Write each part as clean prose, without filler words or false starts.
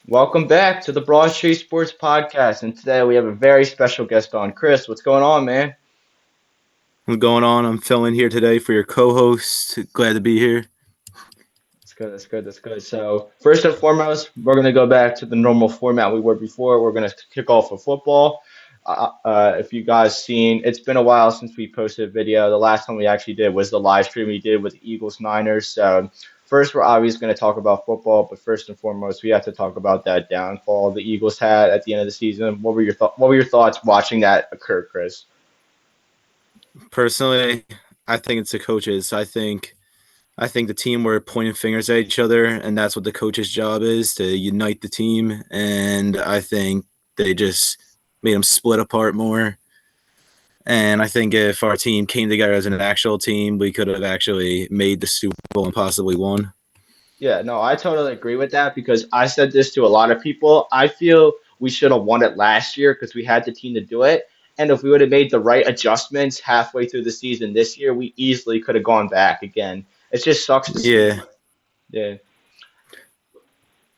Welcome back to the Broadstreet Sports Podcast, and today we have a very special guest on. Chris, what's going on, man? What's going on? I'm filling here today for your co-host. Glad to be here. That's good, that's good, that's good. So, first and foremost, we're going to go back to the normal format we were before. We're going to kick off with football. If you guys seen, it's been a while since we posted a video. The last time we actually did was the live stream we did with Eagles Niners. So, first, we're obviously going to talk about football, but first and foremost, we have to talk about that downfall the Eagles had at the end of the season. What were your thoughts watching that occur, Chris? Personally, I think it's the coaches. I think the team were pointing fingers at each other, and that's what the coach's job is, to unite the team. And I think they just made them split apart more. And I think if our team came together as an actual team, we could have actually made the Super Bowl and possibly won. Yeah, no, I totally agree with that because I said this to a lot of people. I feel we should have won it last year because we had the team to do it. And if we would have made the right adjustments halfway through the season this year, we easily could have gone back again. It just sucks to see. Yeah, Yeah,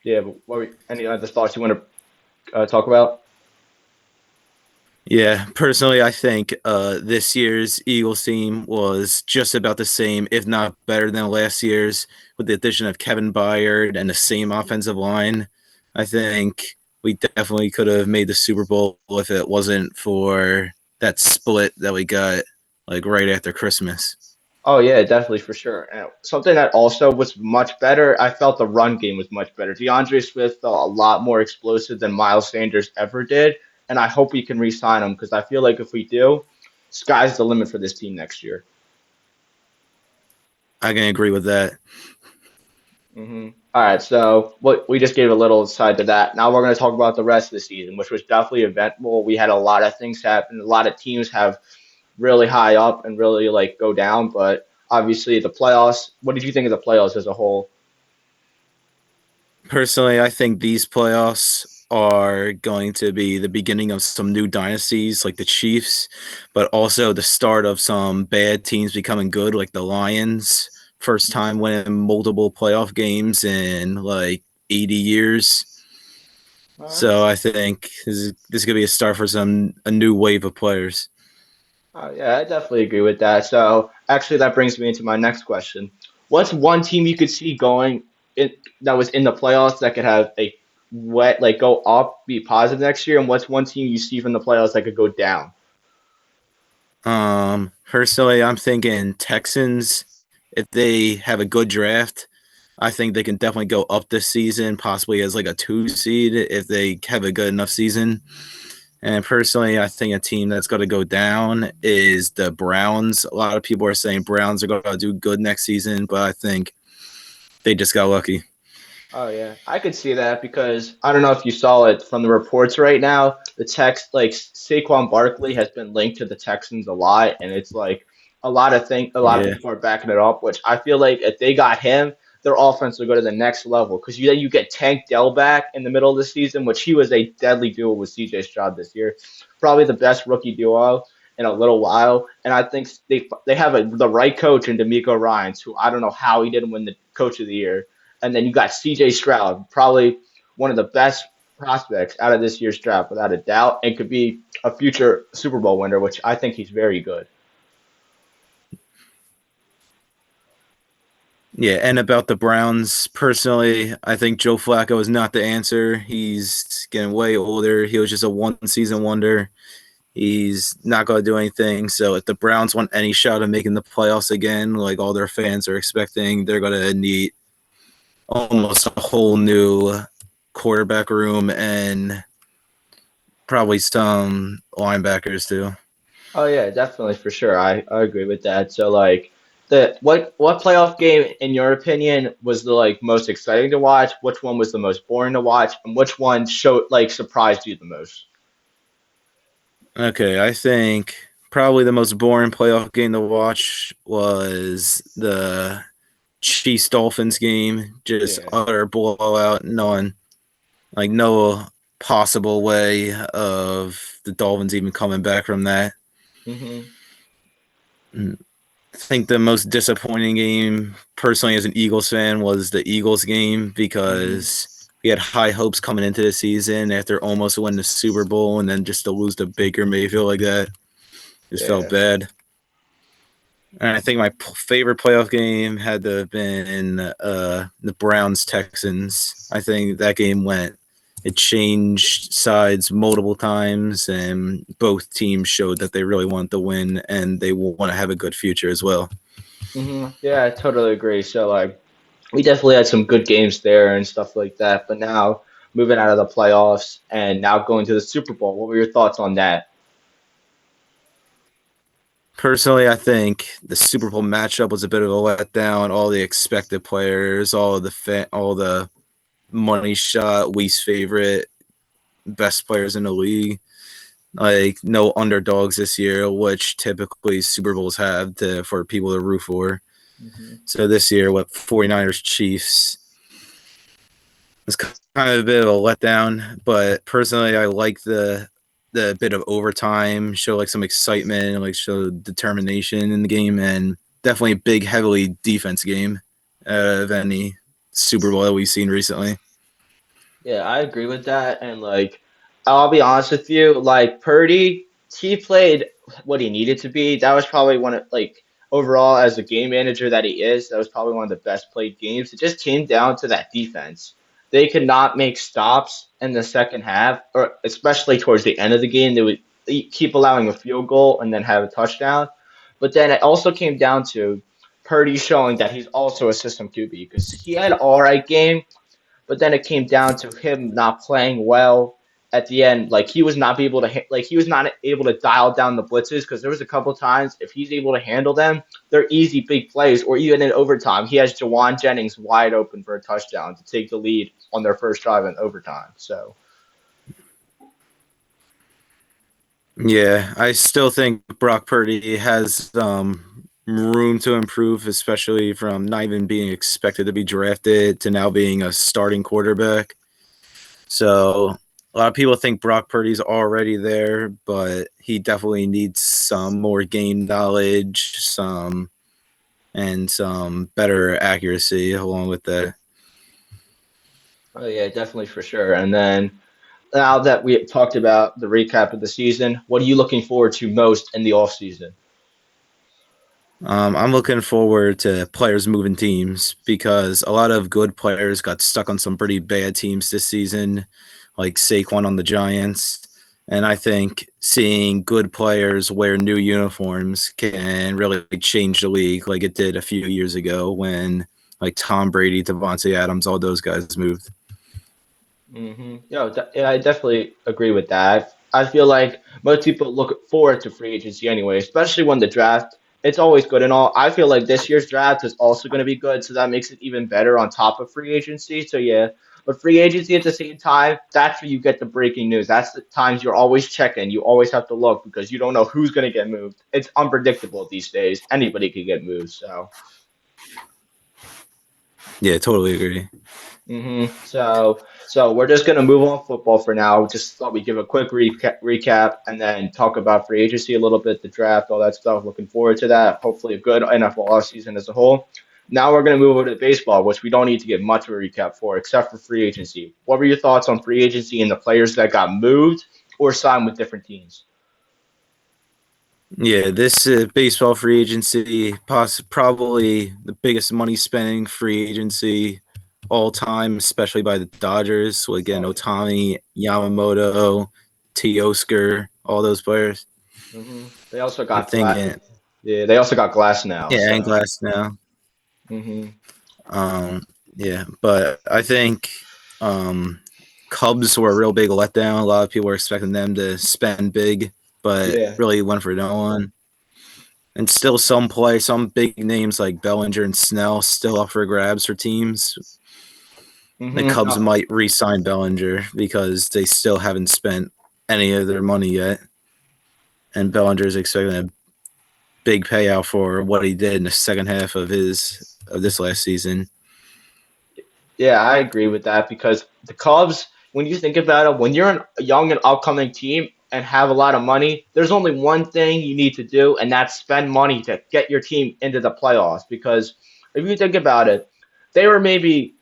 yeah. But any other thoughts you want to talk about? Yeah, personally, I think this year's Eagles team was just about the same, if not better than last year's, with the addition of Kevin Byard and the same offensive line. I think we definitely could have made the Super Bowl if it wasn't for that split that we got like right after Christmas. Oh yeah, definitely for sure. And something that also was much better, I felt the run game was much better. DeAndre Swift felt a lot more explosive than Miles Sanders ever did, and I hope we can re-sign him because I feel like if we do, sky's the limit for this team next year. I can agree with that. All right, so what we just gave a little side to that. Now we're going to talk about the rest of the season, which was definitely eventful. We had a lot of things happen. A lot of teams have really high up and really like go down, but obviously the playoffs. What did you think of the playoffs as a whole? Personally, I think these playoffs are going to be the beginning of some new dynasties like the Chiefs, but also the start of some bad teams becoming good, like the Lions. First time winning multiple playoff games in like 80 years. So I think this is going to be a start for a new wave of players. Yeah, I definitely agree with that. So actually, that brings me into my next question. What's one team you could see going in that was in the playoffs that could have a wet like go up, be positive next year, and what's one team you see from the playoffs that could go down? Personally, I'm thinking Texans, if they have a good draft, I think they can definitely go up this season, possibly as like a 2 seed if they have a good enough season. And personally, I think a team that's going to go down is the Browns. A lot of people are saying Browns are going to do good next season, but I think they just got lucky. Oh yeah, I could see that because I don't know if you saw it from the reports right now. The text like Saquon Barkley has been linked to the Texans a lot, and it's like a lot of Yeah, people are backing it up, which I feel like if they got him, their offense will go to the next level because you get Tank Dell back in the middle of the season, which he was a deadly duo with C.J. Stroud this year, probably the best rookie duo in a little while, and I think they have the right coach in D'Amico Ryans, who I don't know how he didn't win the Coach of the Year, and then you got C.J. Stroud, probably one of the best prospects out of this year's draft, without a doubt, and could be a future Super Bowl winner, which I think he's very good. yeah. And about the Browns, personally, I think Joe Flacco is not the answer. He's getting way older. He was just a one season wonder. He's not going to do anything. So if the Browns want any shot of making the playoffs again, like all their fans are expecting, they're going to need almost a whole new quarterback room and probably some linebackers too. Oh yeah, definitely for sure. I agree with that. So like the what playoff game in your opinion was the like most exciting to watch? Which one was the most boring to watch? And which one showed like surprised you the most? Okay, I think probably the most boring playoff game to watch was the Chiefs Dolphins game. Just Yeah. utter blowout. No possible way of the Dolphins even coming back from that. hmm I think the most disappointing game, personally, as an Eagles fan, was the Eagles game hmm because we had high hopes coming into the season after almost winning the Super Bowl, and then just to lose to Baker Mayfield like that, just felt Yeah. bad. And I think my favorite playoff game had to have been the Browns Texans. I think that game went. It changed sides multiple times, and both teams showed that they really want to win and they want to have a good future as well. Yeah, I totally agree. So like we definitely had some good games there and stuff like that. But now moving out of the playoffs and now going to the Super Bowl, what were your thoughts on that? Personally, I think the Super Bowl matchup was a bit of a letdown. All the expected players, all the money shot, least favorite, best players in the league. Like no underdogs this year, which typically Super Bowls have for people to root for. Hmm. So this year, what 49ers Chiefs was kind of a bit of a letdown. But personally, I like the bit of overtime, show like some excitement, and like show determination in the game, and definitely a big, heavily defense game of any Super Bowl that we've seen recently. Yeah, I agree with that. And like, I'll be honest with you, like Purdy, he played what he needed to be. That was probably one of like overall as a game manager that he is, that was probably one of the best played games. It just came down to that defense. They could not make stops in the second half, or especially towards the end of the game. They would keep allowing a field goal and then have a touchdown. But then it also came down to Purdy showing that he's also a system QB because he had an all right game, but then it came down to him not playing well at the end. Like he was not able to like he was not able to dial down the blitzes because there was a couple times if he's able to handle them, they're easy big plays. Or even in overtime, he has Jawan Jennings wide open for a touchdown to take the lead on their first drive in overtime. So Yeah, I still think Brock Purdy has room to improve, especially from not even being expected to be drafted to now being a starting quarterback. So a lot of people think Brock Purdy's already there, but he definitely needs some more game knowledge, some better accuracy along with that. oh yeah, definitely for sure. And then now that we talked about the recap of the season, what are you looking forward to most in the off season? I'm looking forward to players moving teams because a lot of good players got stuck on some pretty bad teams this season, like Saquon on the Giants. And I think seeing good players wear new uniforms can really change the league like it did a few years ago when like Tom Brady, Devontae Adams, all those guys moved. Yeah, I definitely agree with that. I feel like most people look forward to free agency anyway, especially when the draft. It's always good and all. I feel like this year's draft is also going to be good, so that makes it even better on top of free agency. So yeah, but free agency at the same time, that's where you get the breaking news. That's the times you're always checking. You always have to look because you don't know who's going to get moved. It's unpredictable these days. Anybody could get moved. So. Yeah, totally agree. So we're just gonna move on football for now. Just thought we'd give a quick recap and then talk about free agency a little bit, the draft, all that stuff. Looking forward to that. Hopefully, a good NFL offseason as a whole. Now we're gonna move over to baseball, which we don't need to give much of a recap for, except for free agency. What were your thoughts on free agency and the players that got moved or signed with different teams? Yeah, this baseball free agency, probably the biggest money spending free agency all time, especially by the Dodgers. So again, Oh yeah. Otani, Yamamoto, Teoscar, all those players. They also I got think, glass. Yeah, they also got glass now. yeah, and So. Glass now. hmm Um, yeah, but I think um, Cubs were a real big letdown. A lot of people were expecting them to spend big, but Yeah. really went for no one. And still some big names like Bellinger and Snell still up for grabs for teams. The hmm Cubs might re-sign Bellinger because they still haven't spent any of their money yet, and Bellinger is expecting a big payout for what he did in the second half of this last season. Yeah, I agree with that because the Cubs, when you think about it, when you're a young and upcoming team and have a lot of money, there's only one thing you need to do, and that's spend money to get your team into the playoffs. Because if you think about it, they were maybe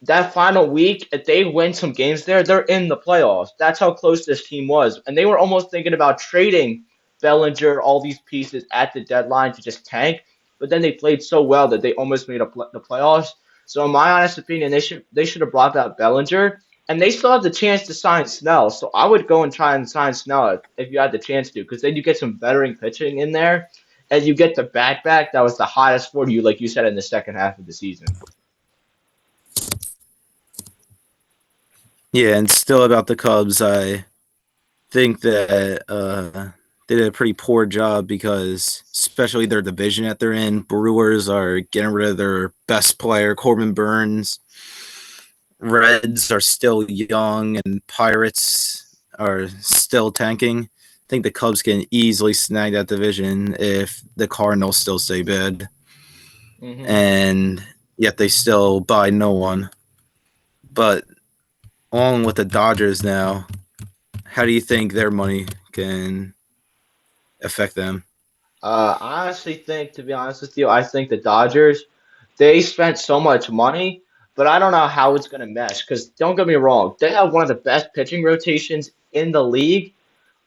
that final week, if they win some games there, they're in the playoffs. That's how close this team was. And they were almost thinking about trading Bellinger, all these pieces at the deadline to just tank. But then they played so well that they almost made the playoffs. So in my honest opinion, they should have brought back Bellinger. And they still have the chance to sign Snell. So I would go and try and sign Snell if you had the chance to, because then you get some veteran pitching in there. And you get the back that was the hottest for you, like you said, in the second half of the season. Yeah, and still about the Cubs, I think that they did a pretty poor job because, especially their division that they're in, Brewers are getting rid of their best player, Corbin Burns. Reds are still young, and Pirates are still tanking. I think the Cubs can easily snag that division if the Cardinals still stay bad, Hmm. and yet they still buy no one. But along with the Dodgers now, how do you think their money can affect them? I honestly think, to be honest with you, I think the Dodgers, they spent so much money, but I don't know how it's going to mesh. Because don't get me wrong, they have one of the best pitching rotations in the league.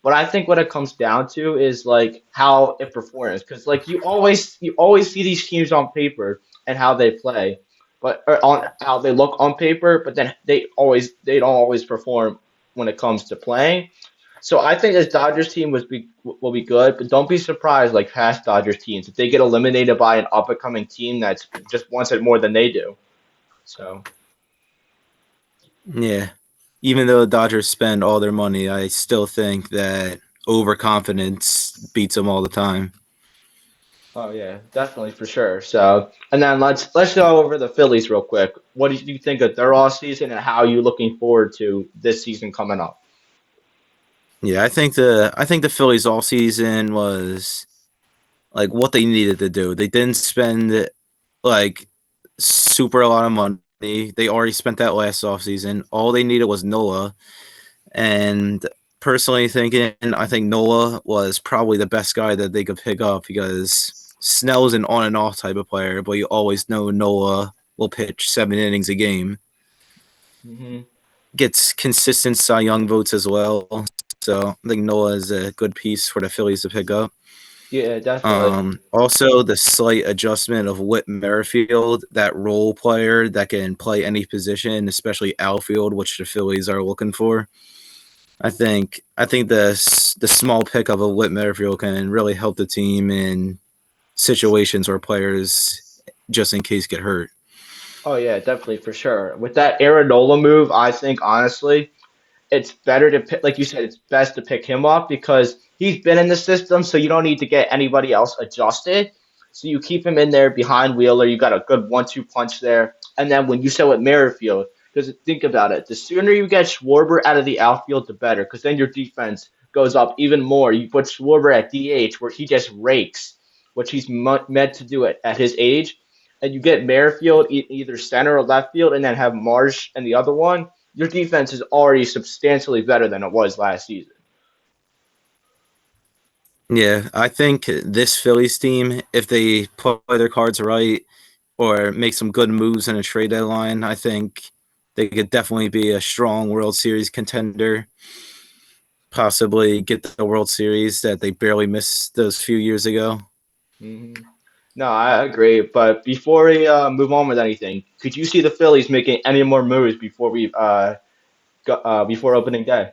But I think what it comes down to is like how it performs. Because like you always see these teams on paper and how they play, but or on how they look on paper, but then they don't always perform when it comes to playing. So I think this Dodgers team will be good, but don't be surprised like past Dodgers teams if they get eliminated by an up and coming team that's just wants it more than they do. So Yeah. Even though the Dodgers spend all their money, I still think that overconfidence beats them all the time. oh yeah, definitely for sure. So and then let's go over the Phillies real quick. What do you think of their off season and how are you looking forward to this season coming up? Yeah, I think the Phillies all season was like what they needed to do. They didn't spend like super a lot of money. They already spent that last offseason. All they needed was Noah. And personally thinking, I think Noah was probably the best guy that they could pick up because Snell's an on and off type of player, but you always know Noah will pitch 7 innings a game. Hmm. Gets consistent Cy Young votes as well. So I think Noah is a good piece for the Phillies to pick up. Yeah, definitely. Also, the slight adjustment of Whit Merrifield, that role player that can play any position, especially outfield, which the Phillies are looking for. I think the small pickup of Whit Merrifield can really help the team in situations where players just in case get hurt. Oh yeah, definitely for sure. With that Aaron move, I think honestly, it's better to pick, like you said, it's best to pick him up because he's been in the system, so you don't need to get anybody else adjusted. So you keep him in there behind Wheeler. You got a good 1-2 punch there. And then when you said with Merrifield, because think about it, the sooner you get Schwarber out of the outfield, the better, because then your defense goes up even more. You put Schwarber at DH where he just rakes, which he's meant to do it at his age, and you get Merrifield either center or left field, and then have Marsh and the other one, your defense is already substantially better than it was last season. Yeah, I think this Phillies team, if they play their cards right or make some good moves in a trade deadline, I think they could definitely be a strong World Series contender. Possibly get the World Series that they barely missed those few years ago. Hmm. No, I agree. But before we move on with anything, could you see the Phillies making any more moves before before opening day?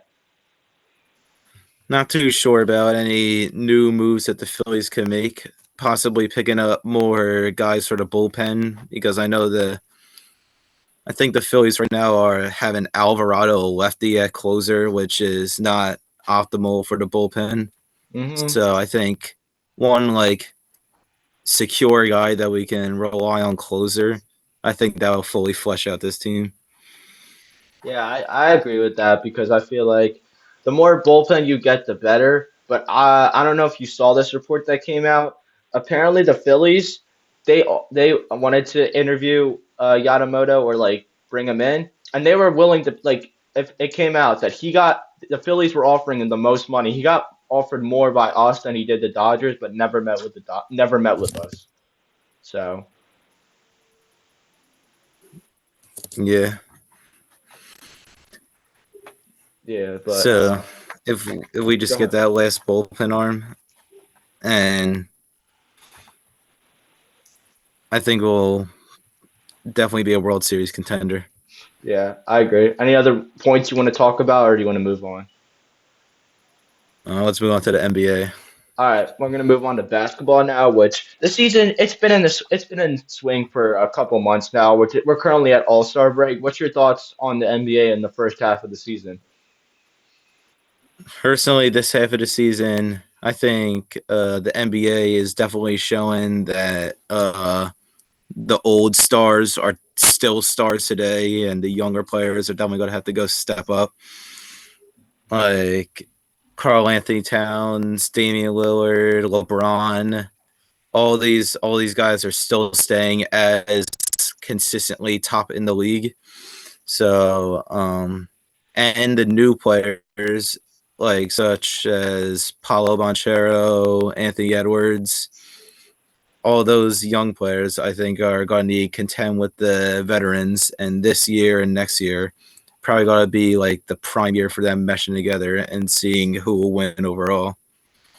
Not too sure about any new moves that the Phillies can make. Possibly picking up more guys for the bullpen because I think the Phillies right now are having Alvarado lefty at closer, which is not optimal for the bullpen. Hmm. So I think one like secure guy that we can rely on closer. I think that will fully flesh out this team. Yeah, I agree with that because I feel like the more bullpen you get, the better. But I don't know if you saw this report that came out. Apparently, the Phillies they wanted to interview Yamamoto or like bring him in, and they were willing to like if it came out that the Phillies were offering him the most money. He got offered more by us than he did the Dodgers, but never met with us. So Yeah. Yeah, but So if we go just get ahead. that last bullpen arm, and I think we'll definitely be a World Series contender. Yeah, I agree. Any other points you want to talk about, or do you want to move on? Let's move on to the NBA. All right, we're gonna move on to basketball now. Which the season it's been in swing for a couple months now. We're currently at All Star break. What's your thoughts on the NBA in the first half of the season? Personally, this half of the season, I think the NBA is definitely showing that the old stars are still stars today, and the younger players are definitely going to have to go step up. Like Carl Anthony Towns, Damian Lillard, LeBron, all these guys are still staying as consistently top in the league. So, and the new players like such as Paulo Banchero, Anthony Edwards, all those young players, I think, are going to contend with the veterans. And this year and next year, probably got to be like the prime year for them meshing together and seeing who will win overall.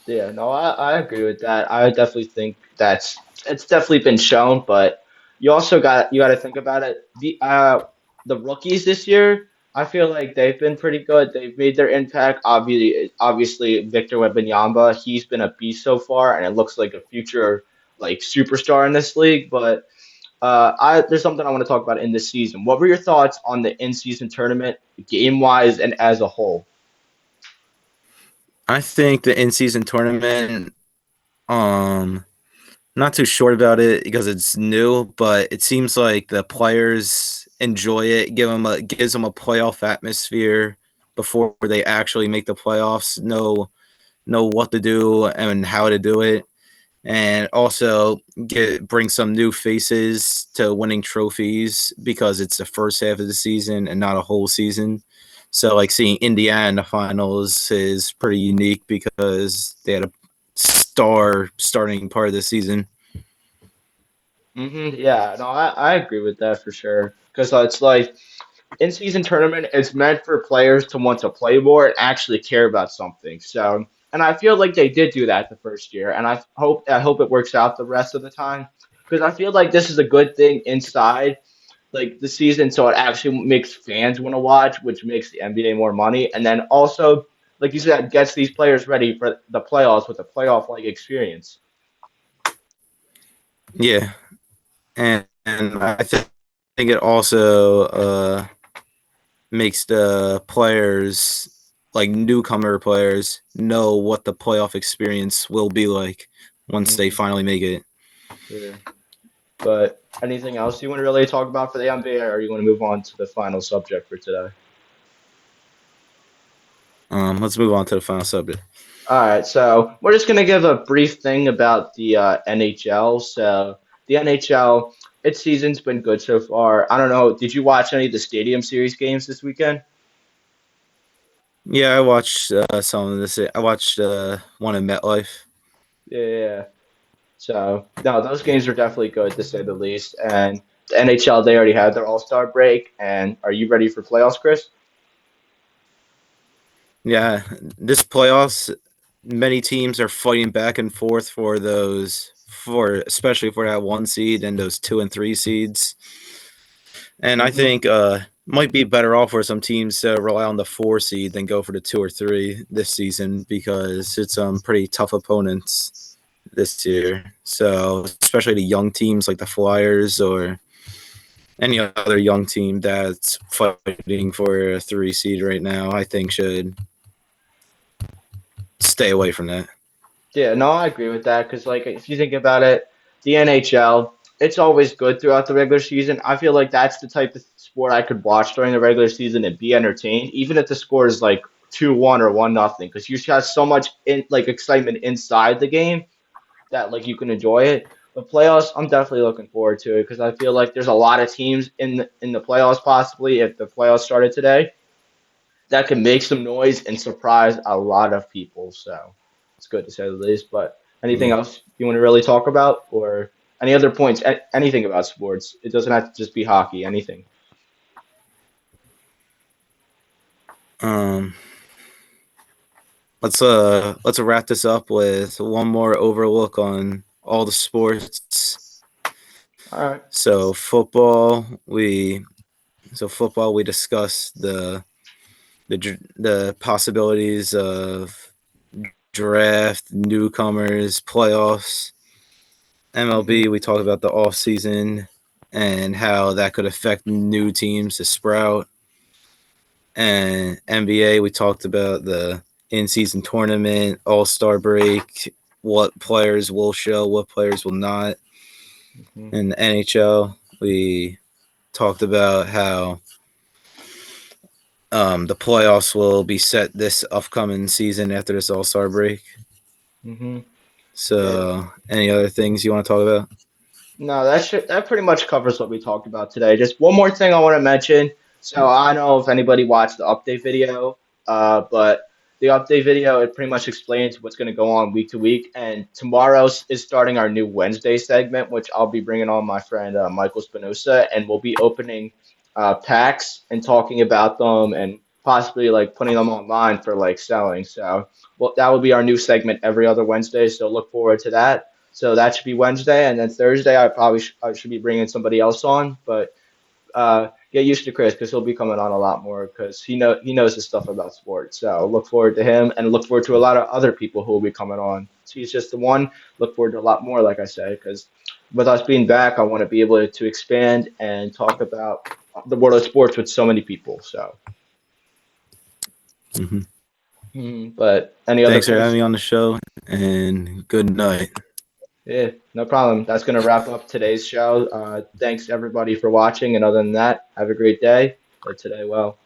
Yeah, no, I agree with that. I definitely think it's definitely been shown, but you got to think about it. The rookies this year, I feel like they've been pretty good. They've made their impact. Obviously Victor Wembanyama, he's been a beast so far, and it looks like a future like superstar in this league. But I there's something I want to talk about in this season. What were your thoughts on the in-season tournament, game wise and as a whole? I think the in season tournament, um, not too short about it because it's new, but it seems like the players enjoy it. Gives them a playoff atmosphere before they actually make the playoffs. Know what to do and how to do it, and also bring some new faces to winning trophies because it's the first half of the season and not a whole season. So like seeing Indiana in the finals is pretty unique because they had a star starting part of the season. Yeah, no, I agree with that for sure. Because it's like in-season tournament, it's meant for players to want to play more and actually care about something. So, and I feel like they did do that the first year, and I hope it works out the rest of the time. Because I feel like this is a good thing inside like the season, so it actually makes fans want to watch, which makes the NBA more money, and then also, like you said, gets these players ready for the playoffs with a playoff-like experience. Yeah, and I think it also makes the players like newcomer players know what the playoff experience will be like once they hmm finally make it. Yeah. But anything else you want to really talk about for the NBA, or you want to move on to the final subject for today? Let's move on to the final subject. All right, so we're just gonna give a brief thing about the NHL. So the NHL, its season's been good so far. I don't know, did you watch any of the Stadium Series games this weekend? Yeah, I watched some of this. I watched one in MetLife. Yeah, yeah, yeah. So no, those games are definitely good to say the least. And the NHL, they already had their All-Star break. And are you ready for playoffs, Chris? Yeah, this playoffs, many teams are fighting back and forth for those, for especially for that one seed and those 2 and 3 seeds. And I hmm think might be better off for some teams to rely on the 4 seed than go for the 2 or 3 this season because it's pretty tough opponents this year. So especially the young teams like the Flyers or any other young team that's fighting for a 3 seed right now, I think should stay away from that. Yeah, no, I agree with that because, like, if you think about it, the NHL, it's always good throughout the regular season. I feel like that's the type of sport I could watch during the regular season and be entertained, even if the score is like 2-1 or 1-0, because you just have so much like excitement inside the game that like you can enjoy it. But playoffs, I'm definitely looking forward to it because I feel like there's a lot of teams in the playoffs possibly if the playoffs started today that can make some noise and surprise a lot of people. So it's good to say the least. But anything Yeah. else you want to really talk about, or any other points? Anything about sports? It doesn't have to just be hockey. Anything. Um, let's wrap this up with one more overlook on all the sports. All right. So football we discussed the possibilities of draft, newcomers, playoffs. Mm-hmm. MLB we talked about the off season and how that could affect new teams to sprout. And NBA we talked about the in-season tournament, All-Star break, what players will show, what players will not. Mm-hmm. In the NHL, we talked about how the playoffs will be set this upcoming season after this All Star break. Mm-hmm. Yeah. So, any other things you want to talk about? No, that pretty much covers what we talked about today. Just one more thing I want to mention. So I don't know if anybody watched the update video, but the update video it pretty much explains what's going to go on week to week. And tomorrow is starting our new Wednesday segment, which I'll be bringing on my friend Michael Spinoza, and we'll be opening packs and talking about them and possibly like putting them online for like selling. So well, that will be our new segment every other Wednesday. So look forward to that. So that should be Wednesday, and then Thursday I should be bringing somebody else on, but get used to Chris because he'll be coming on a lot more because he knows his stuff about sports. So look forward to him, and look forward to a lot of other people who will be coming on. So he's just the one. Look forward to a lot more, like I said, because with us being back, I want to be able to expand and talk about the world of sports with so many people. So, Mm-hmm. but any other Thanks for having points? me on the show, and good night. Yeah, no problem. That's going to wrap up today's show. Thanks everybody for watching. And other than that, have a great day or today. Well.